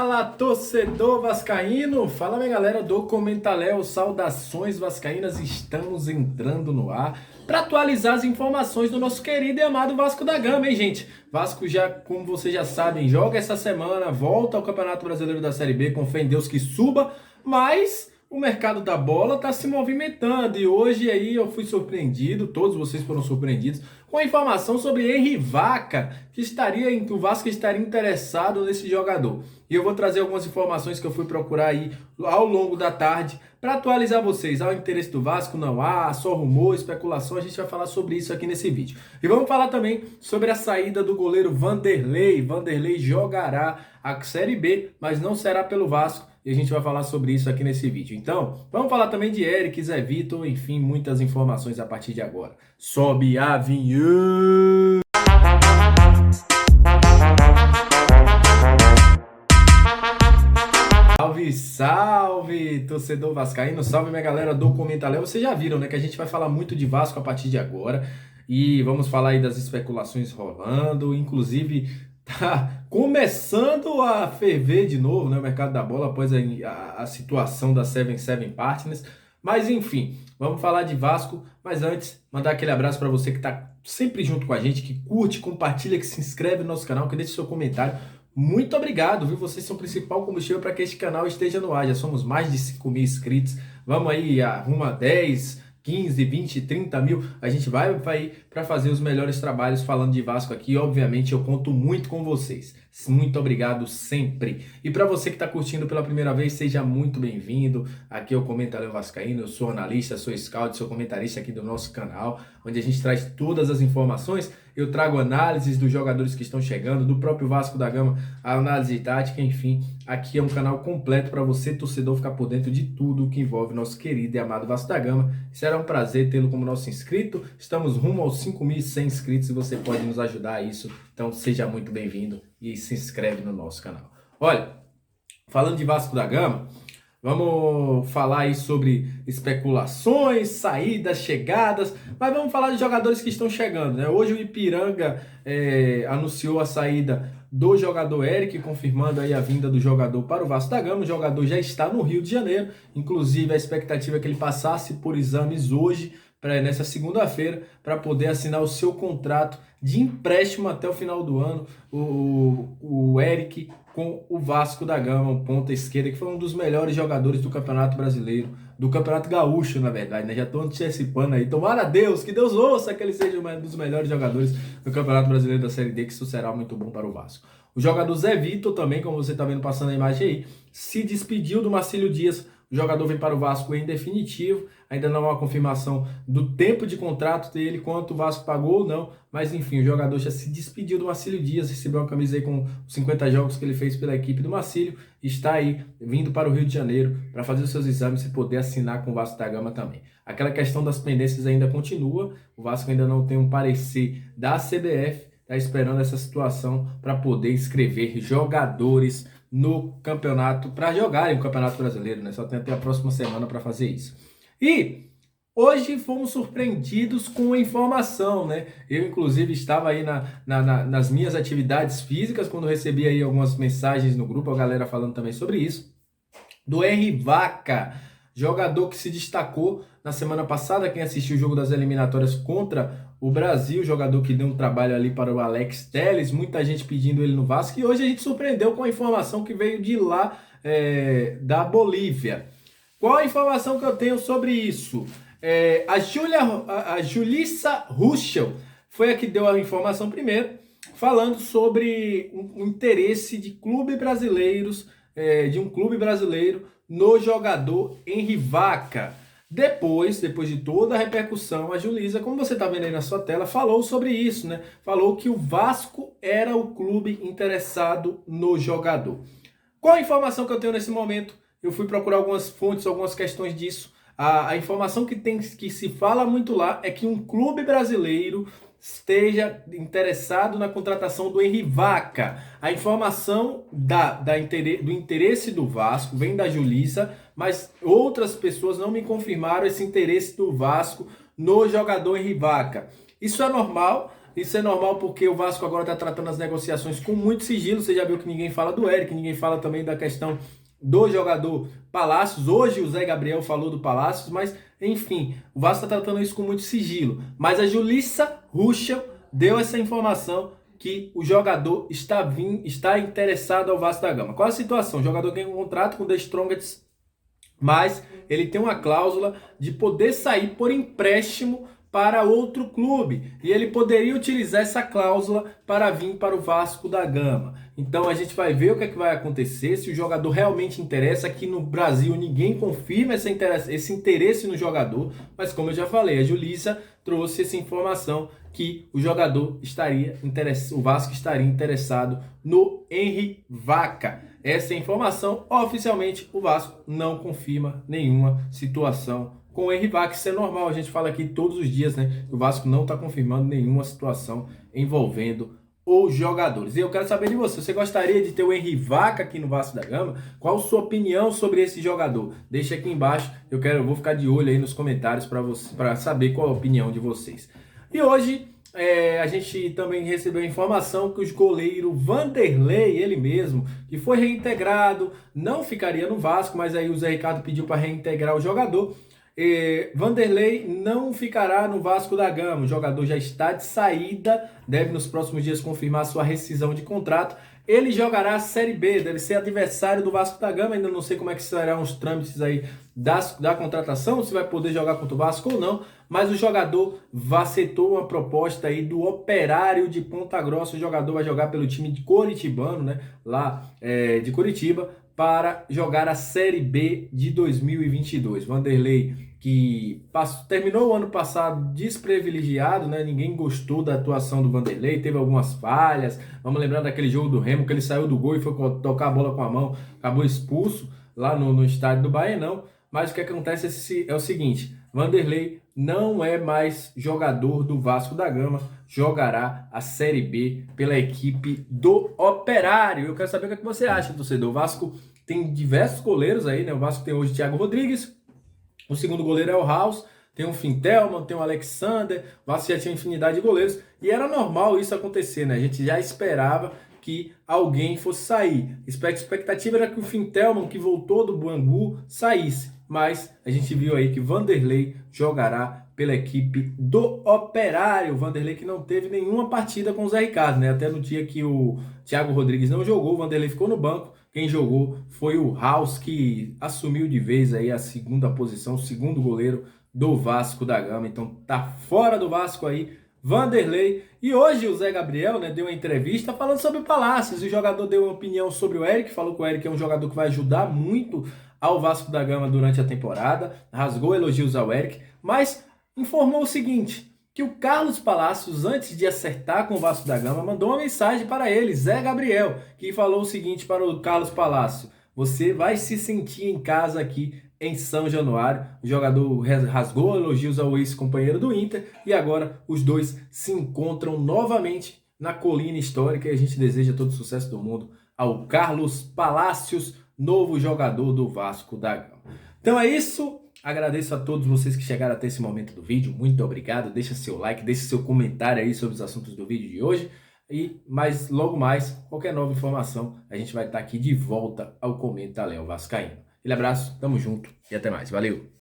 Fala, torcedor vascaíno! Fala, minha galera do Comentaléu, saudações vascaínas, estamos entrando no ar para atualizar as informações do nosso querido e amado Vasco da Gama, hein, gente? Vasco já, como vocês já sabem, joga essa semana, volta ao Campeonato Brasileiro da Série B, com fé em Deus que suba, mas o mercado da bola está se movimentando e hoje aí eu fui surpreendido, todos vocês foram surpreendidos, com a informação sobre Henry Vaca, que o Vasco estaria interessado nesse jogador. E eu vou trazer algumas informações que eu fui procurar aí ao longo da tarde para atualizar vocês. Há o interesse do Vasco? Não há, só rumor, especulação, a gente vai falar sobre isso aqui nesse vídeo. E vamos falar também sobre a saída do goleiro Vanderlei. Vanderlei jogará a Série B, mas não será pelo Vasco. E a gente vai falar sobre isso aqui nesse vídeo. Então, vamos falar também de Eric, Zé Vitor, enfim, muitas informações a partir de agora. Sobe a vinheta! Salve, salve, torcedor vascaíno, salve minha galera do Comentaléu. Vocês já viram, né, que a gente vai falar muito de Vasco a partir de agora. E vamos falar aí das especulações rolando, inclusive tá começando a ferver de novo, né, o mercado da bola após a situação da 77 Partners. Mas enfim, vamos falar de Vasco, mas antes, mandar aquele abraço para você que tá sempre junto com a gente, que curte, compartilha, que se inscreve no nosso canal, que deixa seu comentário. Muito obrigado, viu? Vocês são o principal combustível para que este canal esteja no ar. Já somos mais de 5 mil inscritos. Vamos aí, arruma 10, 15, 20, 30 mil. A gente vai para fazer os melhores trabalhos falando de Vasco aqui. Obviamente, eu conto muito com vocês. Muito obrigado sempre. E para você que está curtindo pela primeira vez, seja muito bem-vindo. Aqui é o Comentaléu Vascaíno. Eu sou analista, sou scout, sou comentarista aqui do nosso canal, onde a gente traz todas as informações. Eu trago análises dos jogadores que estão chegando, do próprio Vasco da Gama, a análise tática, enfim. Aqui é um canal completo para você, torcedor, ficar por dentro de tudo que envolve nosso querido e amado Vasco da Gama. Será um prazer tê-lo como nosso inscrito. Estamos rumo aos 5.100 inscritos e você pode nos ajudar a isso. Então seja muito bem-vindo e se inscreve no nosso canal. Olha, falando de Vasco da Gama, vamos falar aí sobre especulações, saídas, chegadas, mas vamos falar de jogadores que estão chegando, né? Hoje o Ipiranga anunciou a saída do jogador Eric, confirmando aí a vinda do jogador para o Vasco da Gama. O jogador já está no Rio de Janeiro, inclusive a expectativa é que ele passasse por exames hoje, nessa segunda-feira, para poder assinar o seu contrato de empréstimo até o final do ano. O Eric com o Vasco da Gama, um ponta esquerda, que foi um dos melhores jogadores do Campeonato Brasileiro, do Campeonato Gaúcho, na verdade, né? Já estou antecipando aí. Tomara a Deus, que Deus ouça que ele seja um dos melhores jogadores do Campeonato Brasileiro da Série D, que isso será muito bom para o Vasco. O jogador Zé Vitor também, como você está vendo passando a imagem aí, se despediu do Marcílio Dias. O jogador vem para o Vasco em definitivo, ainda não há uma confirmação do tempo de contrato dele, quanto o Vasco pagou ou não, mas enfim, o jogador já se despediu do Marcílio Dias, recebeu uma camisa aí com 50 jogos que ele fez pela equipe do Marcílio, está aí vindo para o Rio de Janeiro para fazer os seus exames e poder assinar com o Vasco da Gama também. Aquela questão das pendências ainda continua, o Vasco ainda não tem um parecer da CBF, está esperando essa situação para poder inscrever jogadores no campeonato, para jogarem o Campeonato Brasileiro, né? Só tem até a próxima semana para fazer isso. E hoje fomos surpreendidos com a informação, né? Eu, inclusive, estava aí nas minhas atividades físicas, quando recebi aí algumas mensagens no grupo, a galera falando também sobre isso, do Henry Vaca, jogador que se destacou na semana passada. Quem assistiu o jogo das eliminatórias contra o Brasil, jogador que deu um trabalho ali para o Alex Telles, muita gente pedindo ele no Vasco, e hoje a gente surpreendeu com a informação que veio de lá, da Bolívia. Qual a informação que eu tenho sobre isso? A Julissa Ruschel foi a que deu a informação primeiro, falando sobre um interesse de clube brasileiros, de um clube brasileiro no jogador Henry Vaca. Depois de toda a repercussão, a Julissa, como você está vendo aí na sua tela, falou sobre isso, né? Falou que o Vasco era o clube interessado no jogador. Qual a informação que eu tenho nesse momento? Eu fui procurar algumas fontes, algumas questões disso. A informação que se fala muito lá é que um clube brasileiro esteja interessado na contratação do Henry Vaca. A informação do interesse do Vasco vem da Julissa, mas outras pessoas não me confirmaram esse interesse do Vasco no jogador Henry Vaca. Isso é normal, Isso é normal porque o Vasco agora está tratando as negociações com muito sigilo. Você já viu que ninguém fala do Eric, ninguém fala também da questão do jogador Palácios. Hoje o Zé Gabriel falou do Palácios, mas enfim, o Vasco está tratando isso com muito sigilo. Mas a Julissa Ruschel deu essa informação que o jogador está interessado ao Vasco da Gama. Qual a situação? O jogador tem um contrato com o The Strongest, mas ele tem uma cláusula de poder sair por empréstimo para outro clube. E ele poderia utilizar essa cláusula para vir para o Vasco da Gama. Então a gente vai ver o que é que vai acontecer, se o jogador realmente interessa. Aqui no Brasil ninguém confirma esse interesse no jogador, mas como eu já falei, a Julissa trouxe essa informação que o jogador o Vasco estaria interessado no Henry Vaca. Essa é a informação. Oficialmente o Vasco não confirma nenhuma situação com o Henry Vaca. Isso é normal, a gente fala aqui todos os dias, né? O Vasco não está confirmando nenhuma situação envolvendo os jogadores. E eu quero saber de você, você gostaria de ter o Henry Vaca aqui no Vasco da Gama? Qual a sua opinião sobre esse jogador? Deixa aqui embaixo, eu vou ficar de olho aí nos comentários para saber qual a opinião de vocês. E hoje a gente também recebeu a informação que o goleiro Vanderlei, ele mesmo, que foi reintegrado, não ficaria no Vasco, mas aí o Zé Ricardo pediu para reintegrar o jogador. Vanderlei não ficará no Vasco da Gama. O jogador já está de saída, deve nos próximos dias confirmar sua rescisão de contrato. Ele jogará a Série B, deve ser adversário do Vasco da Gama. Ainda não sei como é que serão os trâmites aí da contratação, se vai poder jogar contra o Vasco ou não, mas o jogador aceitou uma proposta aí do Operário de Ponta Grossa. O jogador vai jogar pelo time de Coritibano, né, lá de Curitiba, para jogar a Série B de 2022. Vanderlei, que terminou o ano passado desprivilegiado, né? Ninguém gostou da atuação do Vanderlei, teve algumas falhas. Vamos lembrar daquele jogo do Remo, que ele saiu do gol e foi tocar a bola com a mão, acabou expulso lá no estádio do Baenão. Mas o que acontece é o seguinte: Vanderlei não é mais jogador do Vasco da Gama, jogará a Série B pela equipe do Operário. Eu quero saber o que você acha, torcedor. O Vasco tem diversos goleiros aí, né? O Vasco tem hoje o Thiago Rodrigues, o segundo goleiro é o House, tem o Fintelman, tem o Alexander. O Vasco já tinha infinidade de goleiros e era normal isso acontecer, né? A gente já esperava que alguém fosse sair. A expectativa era que o Fintelman, que voltou do Bangu, saísse. Mas a gente viu aí que Vanderlei jogará pela equipe do Operário. Vanderlei que não teve nenhuma partida com o Zé Ricardo, né? Até no dia que o Thiago Rodrigues não jogou, o Vanderlei ficou no banco. Quem jogou foi o House, que assumiu de vez aí a segunda posição, o segundo goleiro do Vasco da Gama. Então tá fora do Vasco aí Vanderlei. E hoje o Zé Gabriel, né, deu uma entrevista falando sobre o Palácios. O jogador deu uma opinião sobre o Eric, falou que o Eric é um jogador que vai ajudar muito ao Vasco da Gama durante a temporada, rasgou elogios ao Eric, mas informou o seguinte, que o Carlos Palácios, antes de acertar com o Vasco da Gama, mandou uma mensagem para ele, Zé Gabriel, que falou o seguinte para o Carlos Palácio: você vai se sentir em casa aqui em São Januário. O jogador rasgou elogios ao ex-companheiro do Inter e agora os dois se encontram novamente na colina histórica e a gente deseja todo o sucesso do mundo ao Carlos Palácios, novo jogador do Vasco da Gama. Então é isso. Agradeço a todos vocês que chegaram até esse momento do vídeo. Muito obrigado. Deixa seu like, deixa seu comentário aí sobre os assuntos do vídeo de hoje. Mas logo mais, qualquer nova informação, a gente vai estar aqui de volta ao Comenta Léo Vascaíno. Aquele abraço, tamo junto e até mais. Valeu!